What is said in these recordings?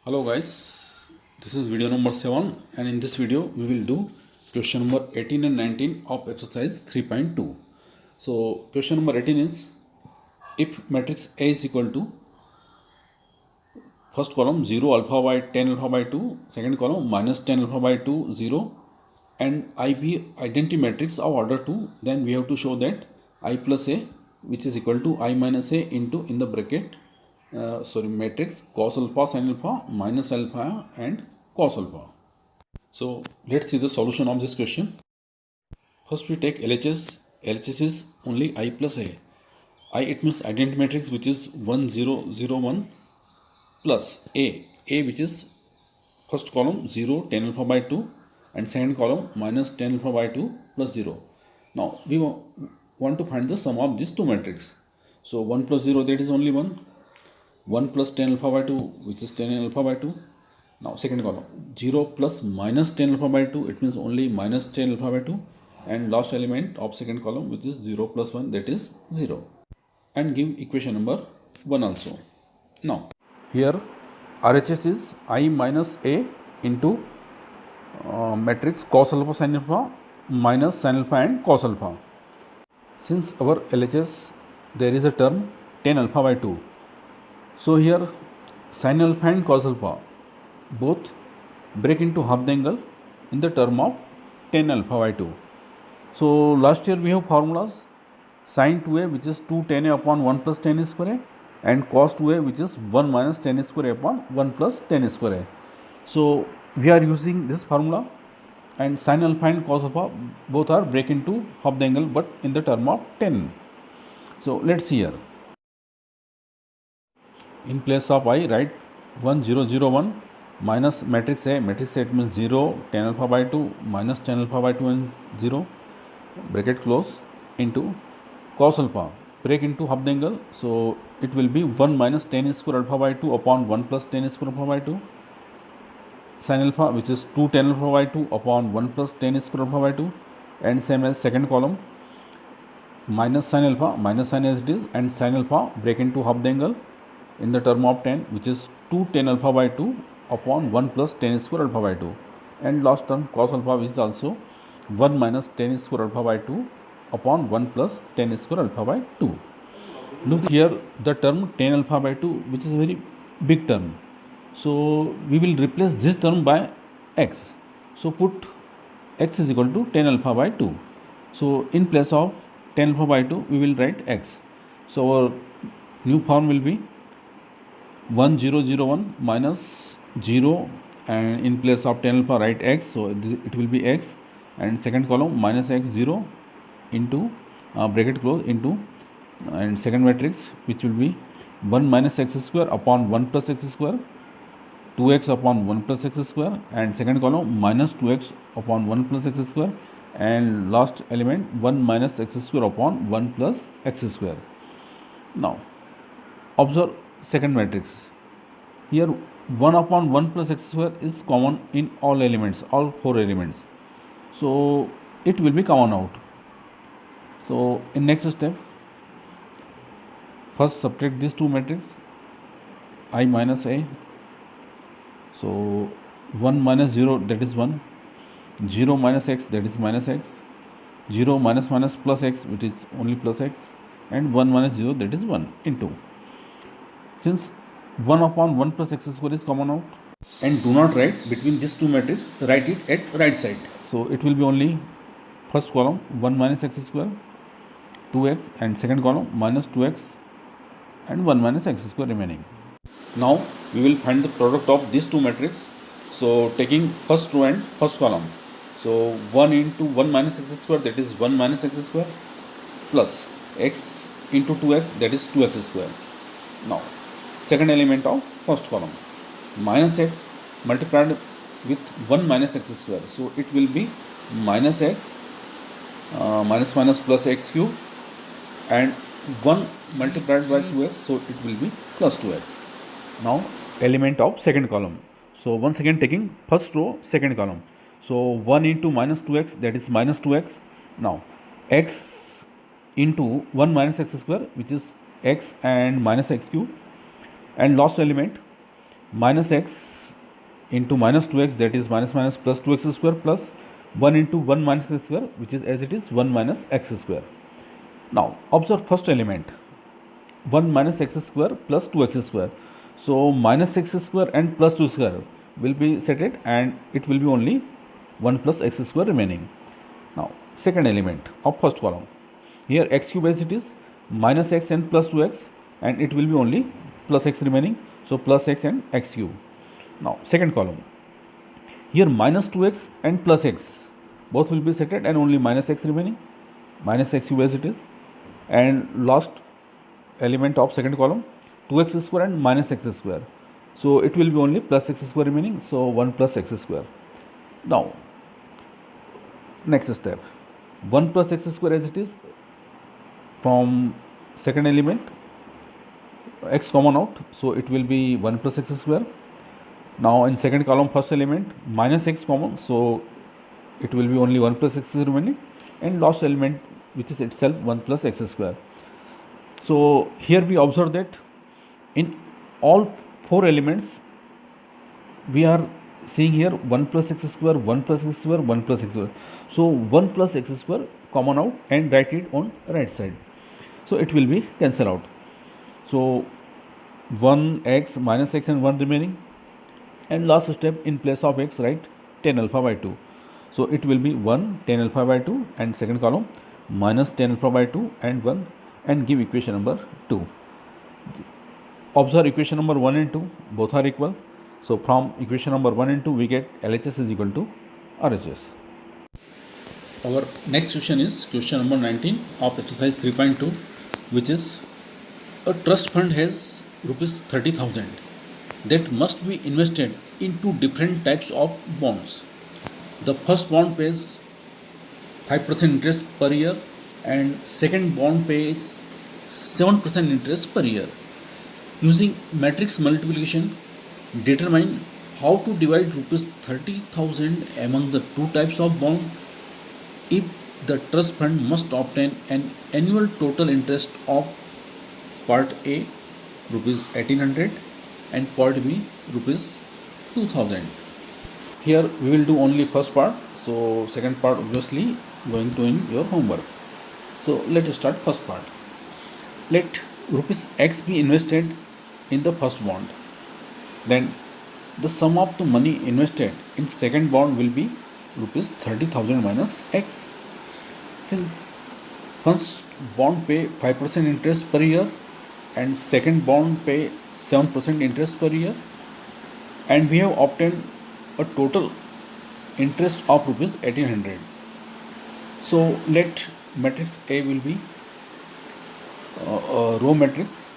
Hello guys, this is video number 7 and in this video we will do question number 18 and 19 of exercise 3.2. So question number 18 is if matrix A is equal to first column 0 alpha by 10 alpha by 2, second column minus 10 alpha by 2 0 and I be identity matrix of order 2, then we have to show that I plus A which is equal to I minus A into in the bracket matrix cos alpha sin alpha minus alpha and cos alpha. So let's see the solution of this question. First we take LHS. LHS is only I plus A. I, it means identity matrix which is 1 0 0 1 plus A which is first column 0 10 alpha by 2 and second column minus 10 alpha by 2 plus 0. Now we want to find the sum of these two matrices. So 1 plus 0, that is only 1. 1 plus 10 alpha by 2 which is 10 alpha by 2. Now second column 0 plus minus 10 alpha by 2, it means only minus 10 alpha by 2, and last element of second column which is 0 plus 1, that is 0, and give equation number 1 also. Now here RHS is I minus A into matrix cos alpha sin alpha minus sin alpha and cos alpha. Since our LHS there is a term 10 alpha by 2, so here sin alpha and cos alpha both break into half the angle in the term of 10 alpha by 2. So last year we have formulas: sin 2a which is 2 tan a upon 1 plus tan square a, and cos 2a which is 1 minus tan square a upon 1 plus tan square a. So we are using this formula, and sin alpha and cos alpha both are break into half the angle but in the term of 10. So let's see here. In place of I, write 1 0 0 1 minus matrix A. Matrix A, it means 0 10 alpha by 2 minus 10 alpha by 2 and 0 bracket close into cos alpha break into half the angle, so it will be 1 minus 10 square alpha by 2 upon 1 plus 10 square alpha by 2, sin alpha which is 2 10 alpha by 2 upon 1 plus 10 square alpha by 2, and same as second column minus sin alpha minus sin as it is, and sin alpha break into half the angle in the term of 10 which is 2 10 alpha by 2 upon 1 plus 10 square alpha by 2, and last term cos alpha which is also 1 minus 10 square alpha by 2 upon 1 plus 10 square alpha by 2. Look here, the term 10 alpha by 2 which is a very big term, so we will replace this term by x. So put x is equal to 10 alpha by 2. So in place of 10 alpha by 2 we will write x. So our new form will be 1 0 0 1 minus 0, and in place of 10 alpha write x, so it will be x, and second column minus x 0 into bracket close into and second matrix which will be 1 minus x square upon 1 plus x square, 2x upon 1 plus x square, and second column minus 2x upon 1 plus x square, and last element 1 minus x square upon 1 plus x square. Now observe second matrix. Here 1 upon 1 plus x square is common in all elements, all 4 elements, so it will be common out. So in next step, first subtract these two matrices I minus A. So 1 minus 0, that is 1, 0 minus x, that is minus x, 0 minus minus plus x, which is only plus x, and 1 minus 0, that is 1 into. Since 1 upon 1 plus x square is common out, and do not write between these two matrices, write it at right side. So it will be only first column 1 minus x square 2x, and second column minus 2x and 1 minus x square remaining. Now we will find the product of these two matrices. So taking first row and first column, so 1 into 1 minus x square, that is 1 minus x square, plus x into 2x, that is 2x square. Now second element of first column minus x multiplied with 1 minus x square, so it will be minus x minus minus plus x cube, and 1 multiplied by 2x, so it will be plus 2x. Now element of second column, so once again taking first row second column, so 1 into minus 2x, that is minus 2x. Now x into 1 minus x square, which is x and minus x cube, and last element minus x into minus 2x, that is minus minus plus 2x square, plus 1 into 1 minus x square, which is as it is 1 minus x square. Now observe first element, 1 minus x square plus 2x square. So minus x square and plus 2 square will be settled and it will be only 1 plus x square remaining. Now second element of first column, here x cube as it is, minus x and plus 2x, and it will be only plus x remaining, so plus x and x cube. Now second column, here minus 2x and plus x both will be settled and only minus x remaining, minus x cube as it is. And last element of second column, 2x square and minus x square, so it will be only plus x square remaining, so 1 plus x square. Now next step, 1 plus x square as it is, from second element x common out, so it will be 1 plus x square. Now in second column first element minus x common, so it will be only 1 plus x remaining, and last element which is itself 1 plus x square. So here we observe that in all four elements we are seeing here 1 plus x square, 1 plus x square, 1 plus x square. So 1 plus x square common out and write it on right side, so it will be cancel out. So 1x minus x and 1 remaining, and last step, in place of x write tan alpha by 2, so it will be 1 tan alpha by 2, and second column minus tan alpha by 2 and 1, and give equation number 2. Observe equation number 1 and 2 both are equal, so from equation number 1 and 2 we get LHS is equal to RHS. Our next question is question number 19 of exercise 3.2, which is a trust fund has rupees 30,000 that must be invested into different types of bonds. The first bond pays 5% interest per year, and second bond pays 7% interest per year. Using matrix multiplication, determine how to divide rupees 30,000 among the two types of bond if the trust fund must obtain an annual total interest of part A rupees 1800 and part B rupees 2000. Here we will do only first part, so second part obviously going to in your homework. So let us start first part. Let rupees x be invested in the first bond, then the sum of the money invested in second bond will be rupees 30,000 minus x. Since first bond pay 5% interest per year and second bond pay 7% interest per year, and we have obtained a total interest of rupees 1800. So let matrix A will be row matrix,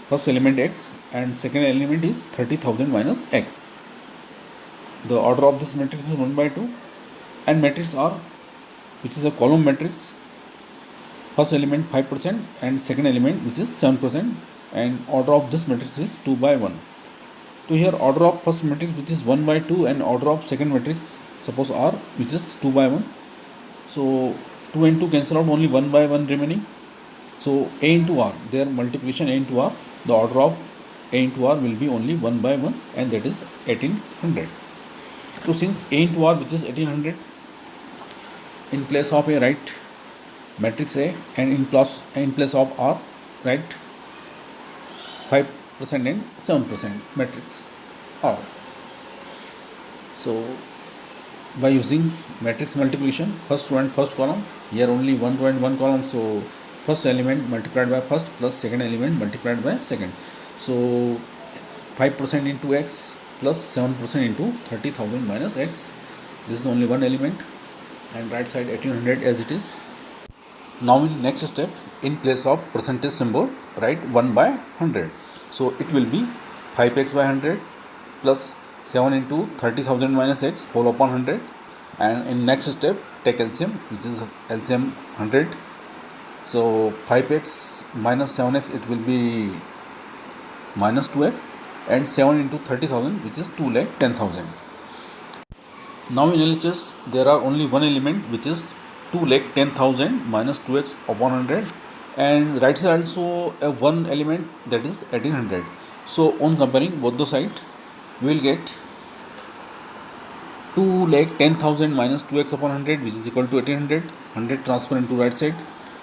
first element x and second element is 30,000 minus x. The order of this matrix is 1 by 2, and matrix R, which is a column matrix, first element 5% and second element which is 7%, and order of this matrix is 2 by 1. So here order of first matrix which is 1 by 2 and order of second matrix suppose R which is 2 by 1. So 2 and 2 cancel out, only 1 by 1 remaining. So A into R, their multiplication A into R, the order of A into R will be only 1 by 1, and that is 1800. So since A into R which is 1800, in place of A write matrix A, and in place of R write 5% and 7% matrix R. So by using matrix multiplication, first row and first column, here only one row and one column, so first element multiplied by first plus second element multiplied by second. So 5% into x plus 7% into 30,000 minus x. This is only one element, and right side 1800 as it is. Now in next step, in place of percentage symbol write 1 by 100. So it will be 5x by 100 plus 7 into 30,000 minus x whole upon 100, and in next step take LCM, which is LCM 100. So 5x minus 7x, it will be minus 2x, and 7 into 30,000 which is 2,10,000. Now in LHS there are only one element which is 2,10,000 minus 2x upon 100, and right side also one element, that is 1800. So on comparing both the sides, we will get 2,10,000 minus 2x upon 100, which is equal to 1800. 100 transfer into right side,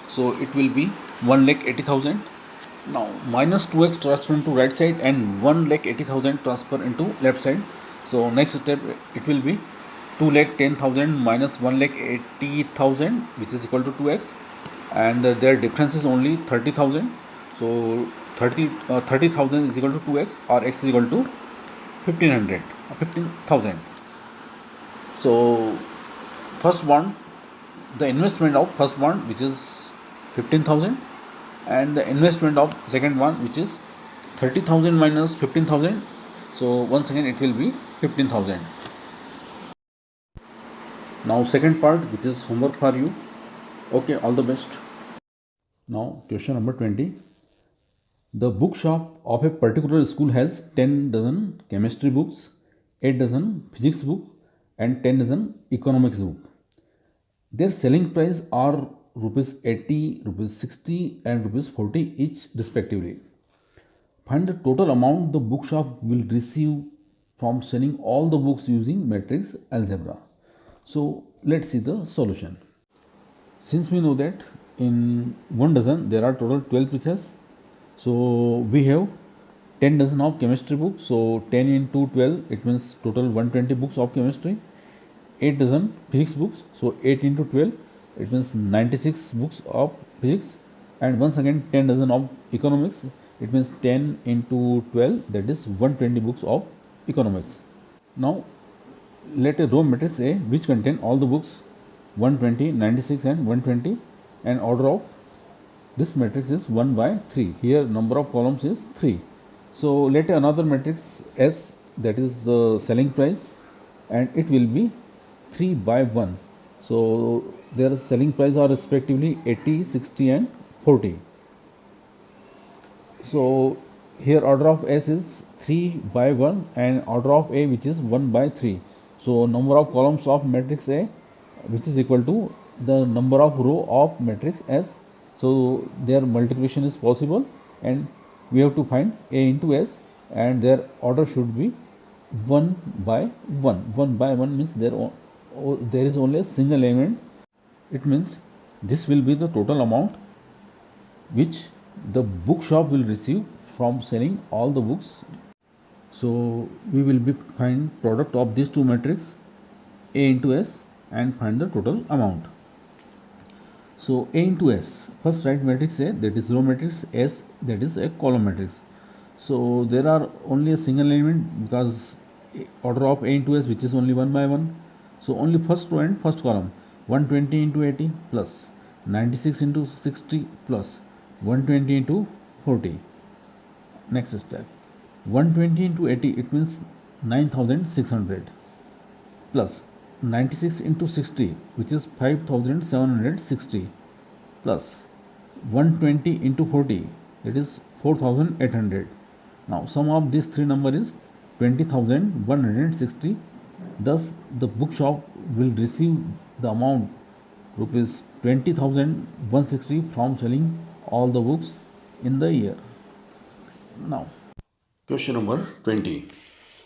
so it will be 1,80,000. Now minus 2x transfer into right side and 1,80,000 transfer into left side. So next step, it will be 2,10,000 minus 1,80,000, which is equal to 2x, and their difference is only 30,000. So 30,000 is equal to 2x, or x is equal to 15,000. So first one, the investment of first one, which is 15,000, and the investment of second one, which is 30,000 minus 15,000. So once again it will be 15,000. Now second part, which is homework for you. Okay, all the best. Now question number 20. The bookshop of a particular school has 10 dozen chemistry books, 8 dozen physics book, and 10 dozen economics book. Their selling price are rupees 80, rupees 60, and rupees 40 each respectively. Find the total amount the bookshop will receive from selling all the books using matrix algebra. So let's see the solution. Since we know that in 1 dozen there are total 12 pieces, so we have 10 dozen of chemistry books, so 10 into 12, it means total 120 books of chemistry. 8 dozen physics books, so 8 into 12, it means 96 books of physics. And once again 10 dozen of economics, it means 10 into 12, that is 120 books of economics. Now let a row matrix A, which contain all the books 120, 96 and 120, and order of this matrix is 1 by 3. Here number of columns is 3. So let another matrix S, that is the selling price, and it will be 3 by 1. So their selling price are respectively 80, 60 and 40. So here order of S is 3 by 1 and order of A, which is 1 by 3. So number of columns of matrix A, which is equal to the number of row of matrix S. So their multiplication is possible, and we have to find A into S, and their order should be 1 by 1. 1 by 1 means there is only a single element. It means this will be the total amount which the bookshop will receive from selling all the books. So we will be find product of these two matrices A into S and find the total amount. So A into S, first write matrix A, that is row matrix, S, that is a column matrix. So there are only a single element because order of A into S, which is only 1 by 1. So only first row and first column, 120 into 80 plus 96 into 60 plus 120 into 40. Next step, 120 into 80, it means 9600 plus 96 into 60, which is 5760 plus 120 into 40, that is 4800. Now sum of these three numbers is 20,160. Thus the bookshop will receive the amount rupees 20,160 from selling all the books in the year. Now question number 20.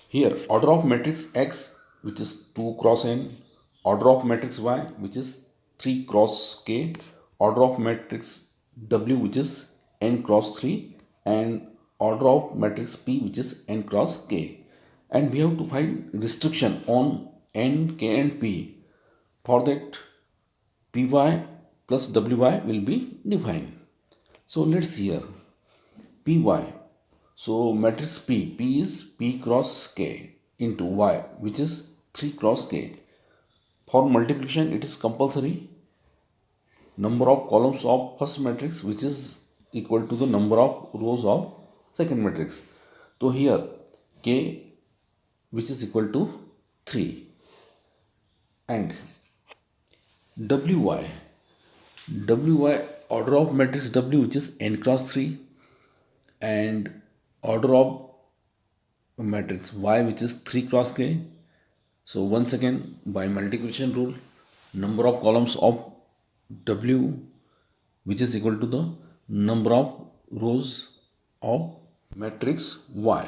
Here order of matrix X, which is 2 cross n, order of matrix Y, which is 3 cross k, order of matrix W, which is n cross 3, and order of matrix P, which is n cross k. And we have to find restriction on n, k and p. For that, py plus wy will be defined. So let's see here. Py, so matrix P is P cross K into Y, which is 3 cross K. For multiplication, it is compulsory. Number of columns of first matrix, which is equal to the number of rows of second matrix. So here K, which is equal to 3, and Wy order of matrix W, which is n cross 3, and order of matrix Y, which is 3 cross K. So once again by multiplication rule, number of columns of W, which is equal to the number of rows of matrix Y.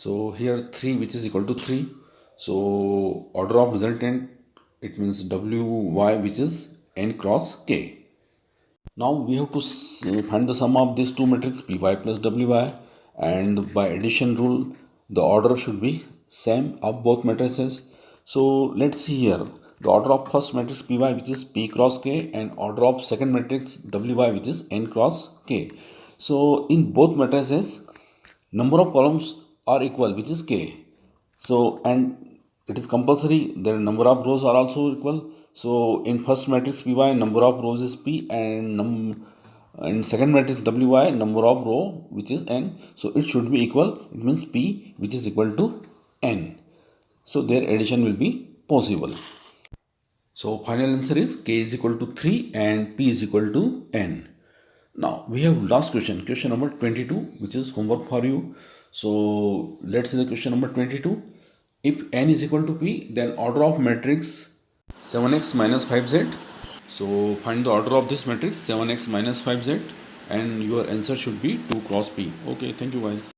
So here 3 which is equal to 3. So order of resultant, it means Wy which is n cross k. Now we have to find the sum of these two matrices Py plus Wy, and by addition rule the order should be same of both matrices. So let's see here the order of first matrix Py which is p cross k and order of second matrix Wy which is n cross k. So in both matrices number of columns are equal which is k. So and it is compulsory their number of rows are also equal. So in first matrix Py number of rows is p, and in second matrix Wy number of row which is n. So it should be equal, it means p which is equal to n. So their addition will be possible. So final answer is k is equal to 3 and p is equal to n. Now we have last question, question number 22, which is homework for you. So let's see the question number 22. If n is equal to p, then order of matrix 7x minus 5z. So find the order of this matrix 7x minus 5z, and your answer should be 2 cross p. Okay, thank you guys.